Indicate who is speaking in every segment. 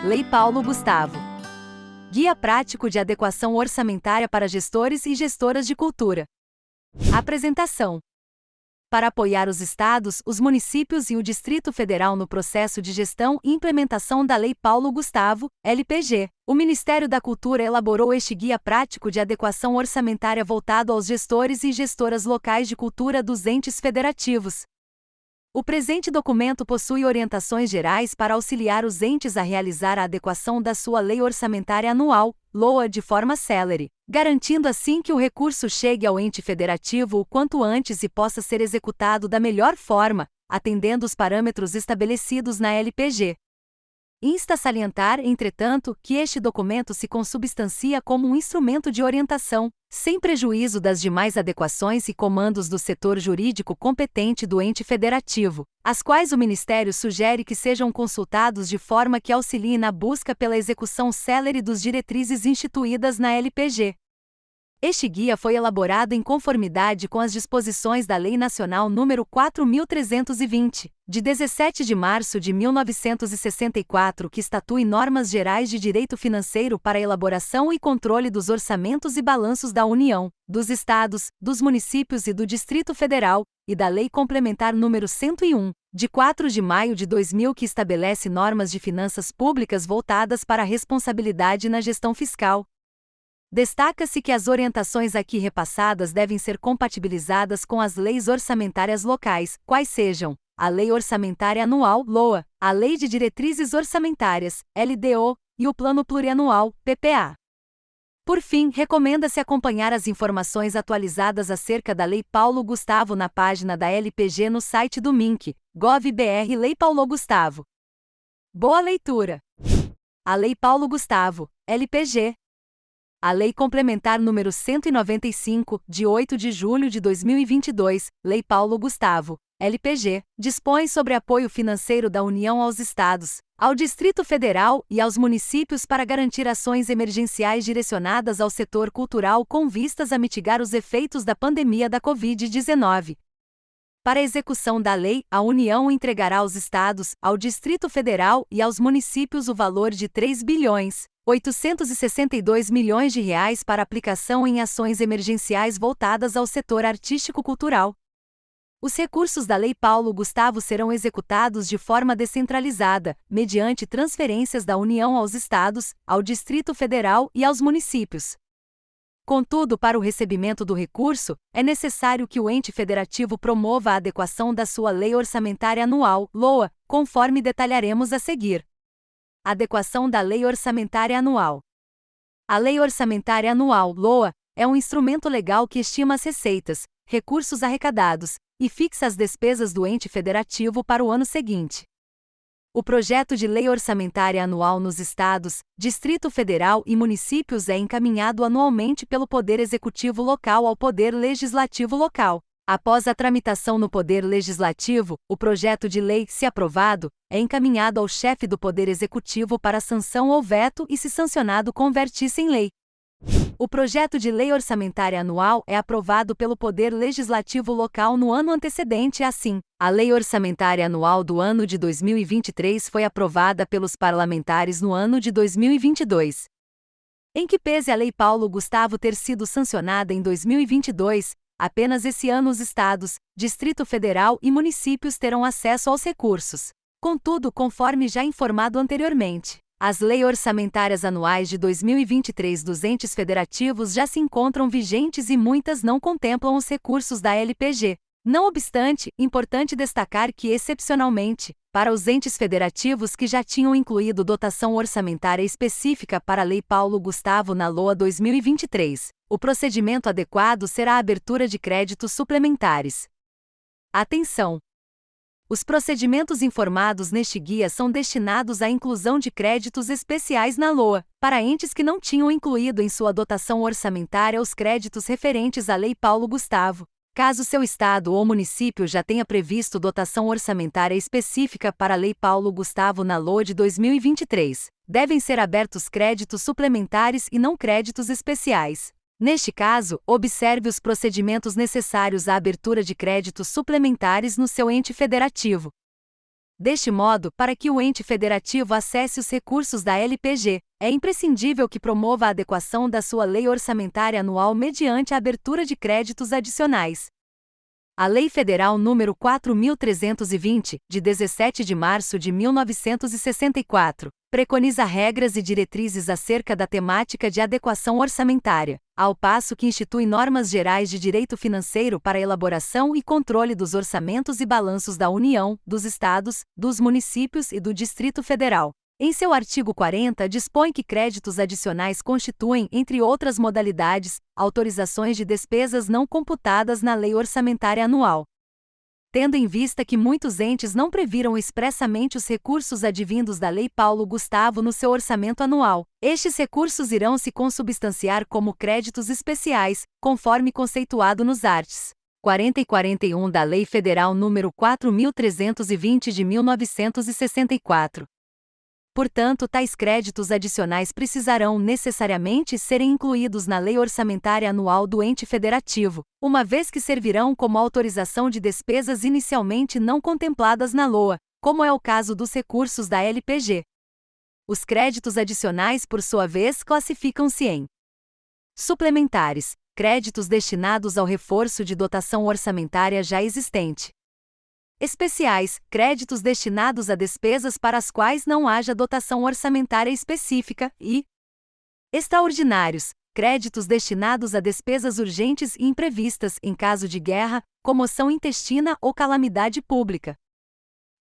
Speaker 1: Lei Paulo Gustavo. Guia prático de adequação orçamentária para gestores e gestoras de cultura. Apresentação. Para apoiar os estados, os municípios e o Distrito Federal no processo de gestão e implementação da Lei Paulo Gustavo, LPG, o Ministério da Cultura elaborou este guia prático de adequação orçamentária voltado aos gestores e gestoras locais de cultura dos entes federativos. O presente documento possui orientações gerais para auxiliar os entes a realizar a adequação da sua lei orçamentária anual, LOA, de forma célere, garantindo assim que o recurso chegue ao ente federativo o quanto antes e possa ser executado da melhor forma, atendendo os parâmetros estabelecidos na LPG. Insta salientar, entretanto, que este documento se consubstancia como um instrumento de orientação, sem prejuízo das demais adequações e comandos do setor jurídico competente do ente federativo, as quais o Ministério sugere que sejam consultados de forma que auxiliem na busca pela execução célere dos diretrizes instituídas na LPG. Este guia foi elaborado em conformidade com as disposições da Lei Nacional nº 4.320, de 17 de março de 1964, que estatui normas gerais de direito financeiro para a elaboração e controle dos orçamentos e balanços da União, dos Estados, dos municípios e do Distrito Federal, e da Lei Complementar nº 101, de 4 de maio de 2000, que estabelece normas de finanças públicas voltadas para a responsabilidade na gestão fiscal. Destaca-se que as orientações aqui repassadas devem ser compatibilizadas com as leis orçamentárias locais, quais sejam a Lei Orçamentária Anual, LOA, a Lei de Diretrizes Orçamentárias, LDO, e o Plano Plurianual, PPA. Por fim, recomenda-se acompanhar as informações atualizadas acerca da Lei Paulo Gustavo na página da LPG no site do MINC, Gov.br Lei Paulo Gustavo. Boa leitura! A Lei Paulo Gustavo, LPG. A Lei Complementar nº 195, de 8 de julho de 2022, Lei Paulo Gustavo, LPG, dispõe sobre apoio financeiro da União aos Estados, ao Distrito Federal e aos municípios para garantir ações emergenciais direcionadas ao setor cultural com vistas a mitigar os efeitos da pandemia da Covid-19. Para a execução da lei, a União entregará aos Estados, ao Distrito Federal e aos municípios o valor de R$ 3.862 milhões para aplicação em ações emergenciais voltadas ao setor artístico-cultural. Os recursos da Lei Paulo Gustavo serão executados de forma descentralizada, mediante transferências da União aos Estados, ao Distrito Federal e aos municípios. Contudo, para o recebimento do recurso, é necessário que o ente federativo promova a adequação da sua Lei Orçamentária Anual, LOA, conforme detalharemos a seguir. Adequação da Lei Orçamentária Anual. A Lei Orçamentária Anual, LOA, é um instrumento legal que estima as receitas, recursos arrecadados, e fixa as despesas do ente federativo para o ano seguinte. O projeto de lei orçamentária anual nos Estados, Distrito Federal e municípios é encaminhado anualmente pelo Poder Executivo local ao Poder Legislativo local. Após a tramitação no Poder Legislativo, o projeto de lei, se aprovado, é encaminhado ao chefe do Poder Executivo para sanção ou veto e, se sancionado, convertir-se em lei. O projeto de lei orçamentária anual é aprovado pelo Poder Legislativo local no ano antecedente. Assim, a Lei Orçamentária Anual do ano de 2023 foi aprovada pelos parlamentares no ano de 2022. Em que pese a Lei Paulo Gustavo ter sido sancionada em 2022, apenas esse ano os estados, Distrito Federal e municípios terão acesso aos recursos. Contudo, conforme já informado anteriormente, as leis orçamentárias anuais de 2023 dos entes federativos já se encontram vigentes e muitas não contemplam os recursos da LPG. Não obstante, importante destacar que, excepcionalmente, para os entes federativos que já tinham incluído dotação orçamentária específica para a Lei Paulo Gustavo na LOA 2023, o procedimento adequado será a abertura de créditos suplementares. Atenção! Os procedimentos informados neste guia são destinados à inclusão de créditos especiais na LOA, para entes que não tinham incluído em sua dotação orçamentária os créditos referentes à Lei Paulo Gustavo. Caso seu estado ou município já tenha previsto dotação orçamentária específica para a Lei Paulo Gustavo na LOA de 2023, devem ser abertos créditos suplementares e não créditos especiais. Neste caso, observe os procedimentos necessários à abertura de créditos suplementares no seu ente federativo. Deste modo, para que o ente federativo acesse os recursos da LPG, é imprescindível que promova a adequação da sua lei orçamentária anual mediante a abertura de créditos adicionais. A Lei Federal nº 4.320, de 17 de março de 1964, preconiza regras e diretrizes acerca da temática de adequação orçamentária, ao passo que institui normas gerais de direito financeiro para a elaboração e controle dos orçamentos e balanços da União, dos Estados, dos municípios e do Distrito Federal. Em seu artigo 40, dispõe que créditos adicionais constituem, entre outras modalidades, autorizações de despesas não computadas na Lei Orçamentária Anual. Tendo em vista que muitos entes não previram expressamente os recursos advindos da Lei Paulo Gustavo no seu orçamento anual, estes recursos irão se consubstanciar como créditos especiais, conforme conceituado nos arts. 40 e 41 da Lei Federal nº 4.320 de 1964. Portanto, tais créditos adicionais precisarão necessariamente serem incluídos na Lei Orçamentária Anual do ente federativo, uma vez que servirão como autorização de despesas inicialmente não contempladas na LOA, como é o caso dos recursos da LPG. Os créditos adicionais, por sua vez, classificam-se em suplementares, créditos destinados ao reforço de dotação orçamentária já existente. Especiais, créditos destinados a despesas para as quais não haja dotação orçamentária específica, e extraordinários, créditos destinados a despesas urgentes e imprevistas em caso de guerra, comoção intestina ou calamidade pública.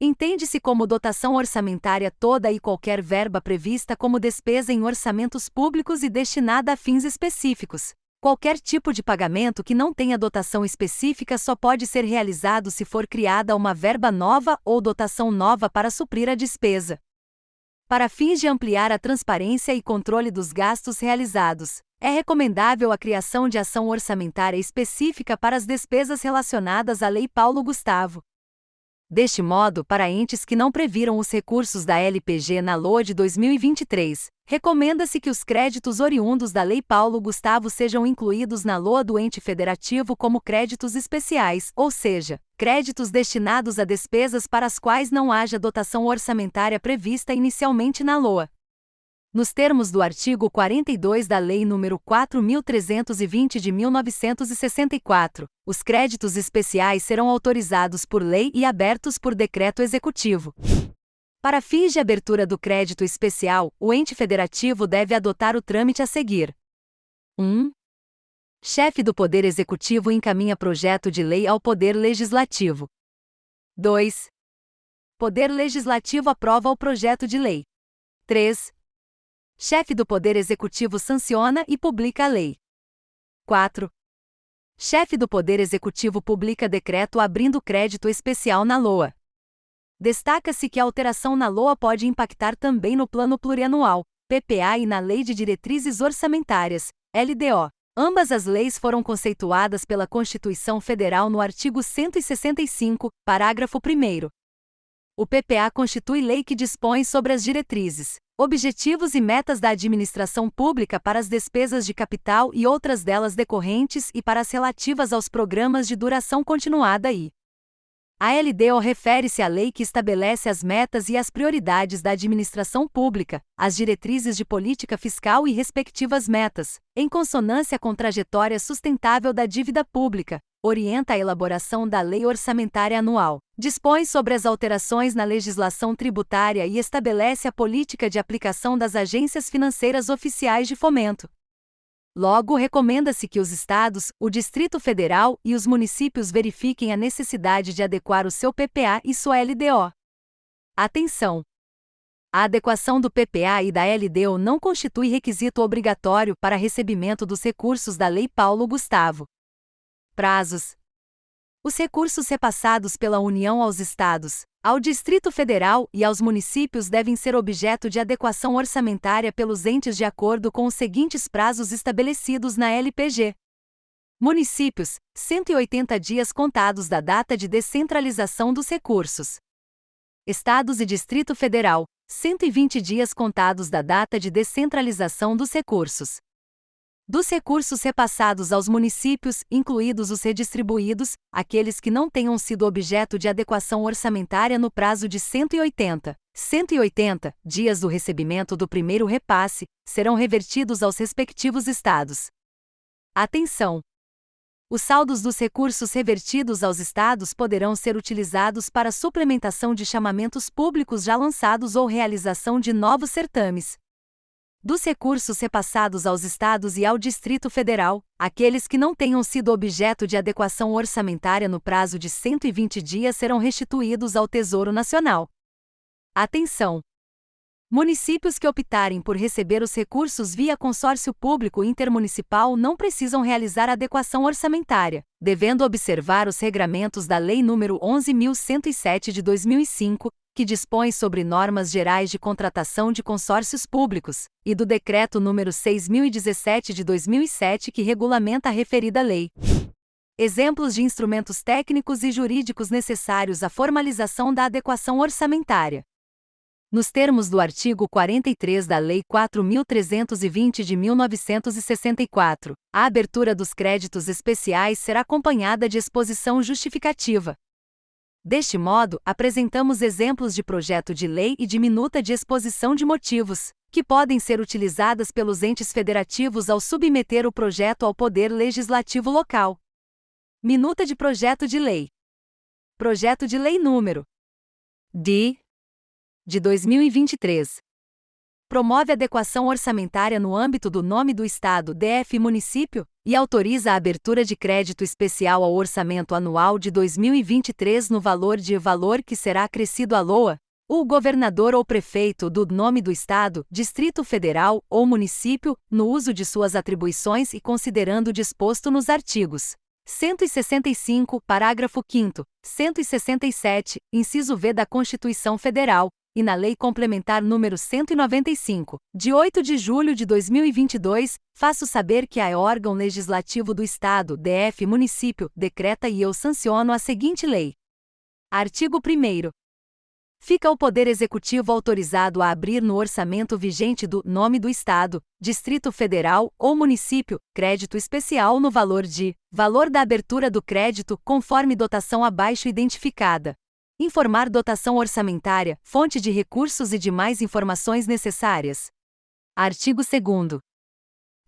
Speaker 1: Entende-se como dotação orçamentária toda e qualquer verba prevista como despesa em orçamentos públicos e destinada a fins específicos. Qualquer tipo de pagamento que não tenha dotação específica só pode ser realizado se for criada uma verba nova ou dotação nova para suprir a despesa. Para fins de ampliar a transparência e controle dos gastos realizados, é recomendável a criação de ação orçamentária específica para as despesas relacionadas à Lei Paulo Gustavo. Deste modo, para entes que não previram os recursos da LPG na LOA de 2023, recomenda-se que os créditos oriundos da Lei Paulo Gustavo sejam incluídos na LOA do ente federativo como créditos especiais, ou seja, créditos destinados a despesas para as quais não haja dotação orçamentária prevista inicialmente na LOA. Nos termos do artigo 42 da Lei nº 4.320 de 1964, os créditos especiais serão autorizados por lei e abertos por decreto executivo. Para fins de abertura do crédito especial, o ente federativo deve adotar o trâmite a seguir. 1. Chefe do Poder Executivo encaminha projeto de lei ao Poder Legislativo. 2. Poder Legislativo aprova o projeto de lei. 3. Chefe do Poder Executivo sanciona e publica a lei. 4. Chefe do Poder Executivo publica decreto abrindo crédito especial na LOA. Destaca-se que a alteração na LOA pode impactar também no Plano Plurianual, PPA, e na Lei de Diretrizes Orçamentárias, LDO. Ambas as leis foram conceituadas pela Constituição Federal no artigo 165, parágrafo 1º. O PPA constitui lei que dispõe sobre as diretrizes, objetivos e metas da administração pública para as despesas de capital e outras delas decorrentes e para as relativas aos programas de duração continuada e a LDO refere-se à lei que estabelece as metas e as prioridades da administração pública, as diretrizes de política fiscal e respectivas metas, em consonância com trajetória sustentável da dívida pública, orienta a elaboração da Lei Orçamentária Anual, dispõe sobre as alterações na legislação tributária e estabelece a política de aplicação das agências financeiras oficiais de fomento. Logo, recomenda-se que os estados, o Distrito Federal e os municípios verifiquem a necessidade de adequar o seu PPA e sua LDO. Atenção! A adequação do PPA e da LDO não constitui requisito obrigatório para recebimento dos recursos da Lei Paulo Gustavo. Prazos. Os recursos repassados pela União aos estados, ao Distrito Federal e aos municípios devem ser objeto de adequação orçamentária pelos entes de acordo com os seguintes prazos estabelecidos na LPG. Municípios, 180 dias contados da data de descentralização dos recursos. Estados e Distrito Federal, 120 dias contados da data de descentralização dos recursos. Dos recursos repassados aos municípios, incluídos os redistribuídos, aqueles que não tenham sido objeto de adequação orçamentária no prazo de 180 dias do recebimento do primeiro repasse, serão revertidos aos respectivos estados. Atenção! Os saldos dos recursos revertidos aos estados poderão ser utilizados para suplementação de chamamentos públicos já lançados ou realização de novos certames. Dos recursos repassados aos estados e ao Distrito Federal, aqueles que não tenham sido objeto de adequação orçamentária no prazo de 120 dias serão restituídos ao Tesouro Nacional. Atenção! Municípios que optarem por receber os recursos via consórcio público intermunicipal não precisam realizar adequação orçamentária, devendo observar os regramentos da Lei nº 11.107 de 2005, que dispõe sobre normas gerais de contratação de consórcios públicos, e do Decreto nº 6.017 de 2007 que regulamenta a referida lei. Exemplos de instrumentos técnicos e jurídicos necessários à formalização da adequação orçamentária. Nos termos do artigo 43 da Lei 4.320 de 1964, a abertura dos créditos especiais será acompanhada de exposição justificativa. Deste modo, apresentamos exemplos de projeto de lei e de minuta de exposição de motivos, que podem ser utilizadas pelos entes federativos ao submeter o projeto ao Poder Legislativo local. Minuta de projeto de lei. Projeto de lei número de 2023. Promove adequação orçamentária no âmbito do nome do Estado, DF Município, e autoriza a abertura de crédito especial ao orçamento anual de 2023 no valor que será acrescido à LOA, o governador ou prefeito do nome do Estado, Distrito Federal ou município, no uso de suas atribuições e considerando o disposto nos artigos 165, parágrafo 5º, 167, inciso V da Constituição Federal, e na Lei Complementar nº 195, de 8 de julho de 2022, faço saber que a órgão legislativo do Estado, DF Município, decreta e eu sanciono a seguinte lei. Artigo 1º. Fica o Poder Executivo autorizado a abrir no orçamento vigente do nome do Estado, Distrito Federal ou município, crédito especial no valor da abertura do crédito conforme dotação abaixo identificada. Informar dotação orçamentária, fonte de recursos e demais informações necessárias. Artigo 2º.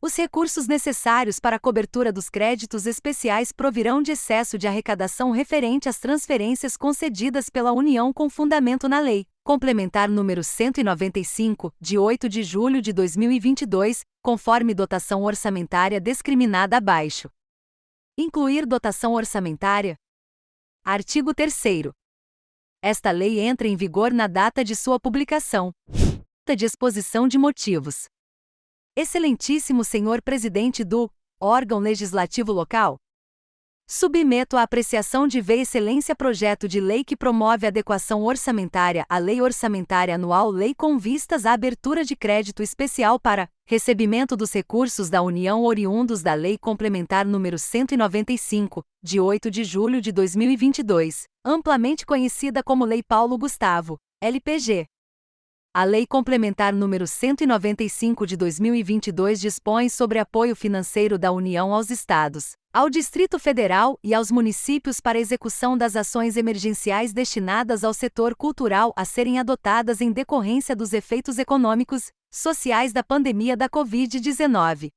Speaker 1: Os recursos necessários para a cobertura dos créditos especiais provirão de excesso de arrecadação referente às transferências concedidas pela União com fundamento na Lei Complementar nº 195, de 8 de julho de 2022, conforme dotação orçamentária discriminada abaixo. Incluir dotação orçamentária. Artigo 3º. Esta lei entra em vigor na data de sua publicação. De exposição de motivos. Excelentíssimo Senhor Presidente do órgão legislativo local, submeto à apreciação de Vossa Excelência projeto de lei que promove adequação orçamentária à Lei Orçamentária Anual Lei com vistas à abertura de crédito especial para recebimento dos recursos da União oriundos da Lei Complementar nº 195, de 8 de julho de 2022, amplamente conhecida como Lei Paulo Gustavo, LPG. A Lei Complementar nº 195 de 2022 dispõe sobre apoio financeiro da União aos Estados, ao Distrito Federal e aos municípios para execução das ações emergenciais destinadas ao setor cultural a serem adotadas em decorrência dos efeitos econômicos, sociais da pandemia da Covid-19.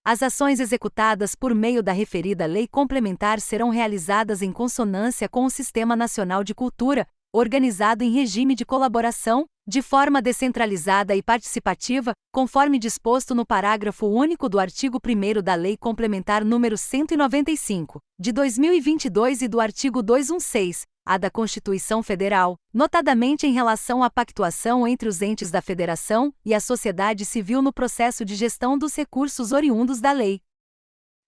Speaker 1: As ações executadas por meio da referida lei complementar serão realizadas em consonância com o Sistema Nacional de Cultura, organizado em regime de colaboração, de forma descentralizada e participativa, conforme disposto no parágrafo único do artigo 1º da Lei Complementar nº 195, de 2022 e do artigo 216-A da Constituição Federal, notadamente em relação à pactuação entre os entes da Federação e a sociedade civil no processo de gestão dos recursos oriundos da lei.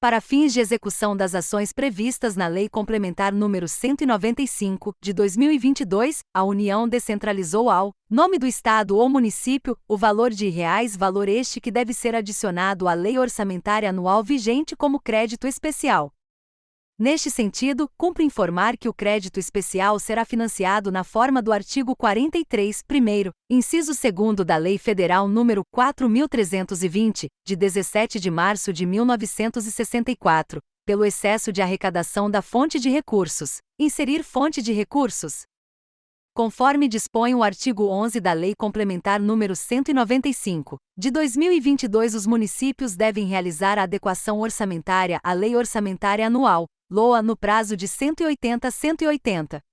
Speaker 1: Para fins de execução das ações previstas na Lei Complementar nº 195, de 2022, a União descentralizou ao nome do Estado ou município o valor de R$ valor este que deve ser adicionado à Lei Orçamentária Anual vigente como crédito especial. Neste sentido, cumpre informar que o crédito especial será financiado na forma do artigo 43, inciso 2º da Lei Federal nº 4.320, de 17 de março de 1964, pelo excesso de arrecadação da fonte de recursos. Inserir fonte de recursos. Conforme dispõe o artigo 11 da Lei Complementar nº 195, de 2022, os municípios devem realizar a adequação orçamentária à Lei Orçamentária Anual, LOA, no prazo de 180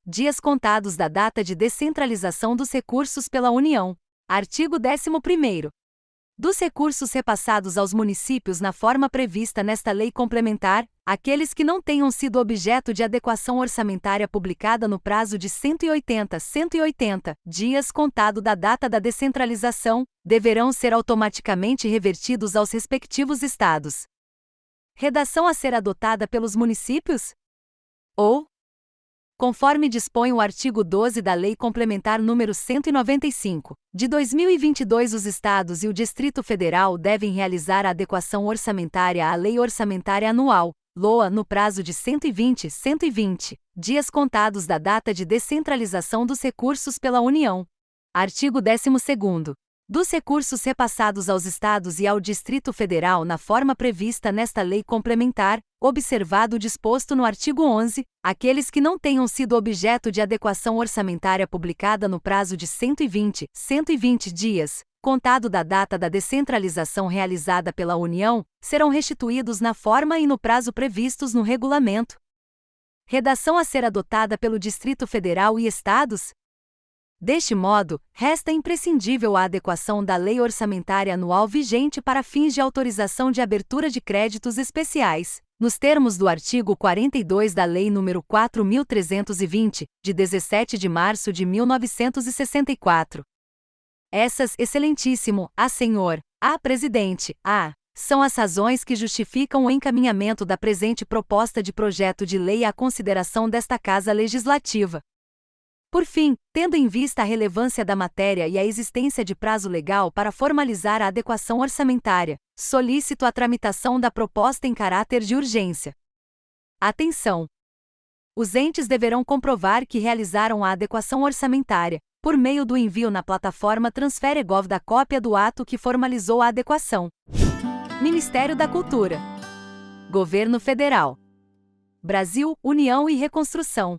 Speaker 1: dias contados da data de descentralização dos recursos pela União. Artigo 11º. Dos recursos repassados aos municípios na forma prevista nesta lei complementar, aqueles que não tenham sido objeto de adequação orçamentária publicada no prazo de 180 dias contado da data da descentralização, deverão ser automaticamente revertidos aos respectivos estados. Redação a ser adotada pelos municípios? Ou, conforme dispõe o artigo 12 da Lei Complementar nº 195, de 2022, os Estados e o Distrito Federal devem realizar a adequação orçamentária à Lei Orçamentária Anual, LOA, no prazo de 120 dias contados da data de descentralização dos recursos pela União. Artigo 12º. Dos recursos repassados aos Estados e ao Distrito Federal na forma prevista nesta lei complementar, observado o disposto no artigo 11, aqueles que não tenham sido objeto de adequação orçamentária publicada no prazo de 120 dias, contado da data da descentralização realizada pela União, serão restituídos na forma e no prazo previstos no regulamento. Redação a ser adotada pelo Distrito Federal e Estados? Deste modo, resta imprescindível a adequação da Lei Orçamentária Anual vigente para fins de autorização de abertura de créditos especiais, nos termos do artigo 42 da Lei nº 4.320, de 17 de março de 1964. Essas, Excelentíssimo, a Senhor, a Presidente, são as razões que justificam o encaminhamento da presente proposta de projeto de lei à consideração desta Casa Legislativa. Por fim, tendo em vista a relevância da matéria e a existência de prazo legal para formalizar a adequação orçamentária, solicito a tramitação da proposta em caráter de urgência. Atenção! Os entes deverão comprovar que realizaram a adequação orçamentária, por meio do envio na plataforma Transfere.gov da cópia do ato que formalizou a adequação. Ministério da Cultura. Governo Federal. Brasil, União e Reconstrução.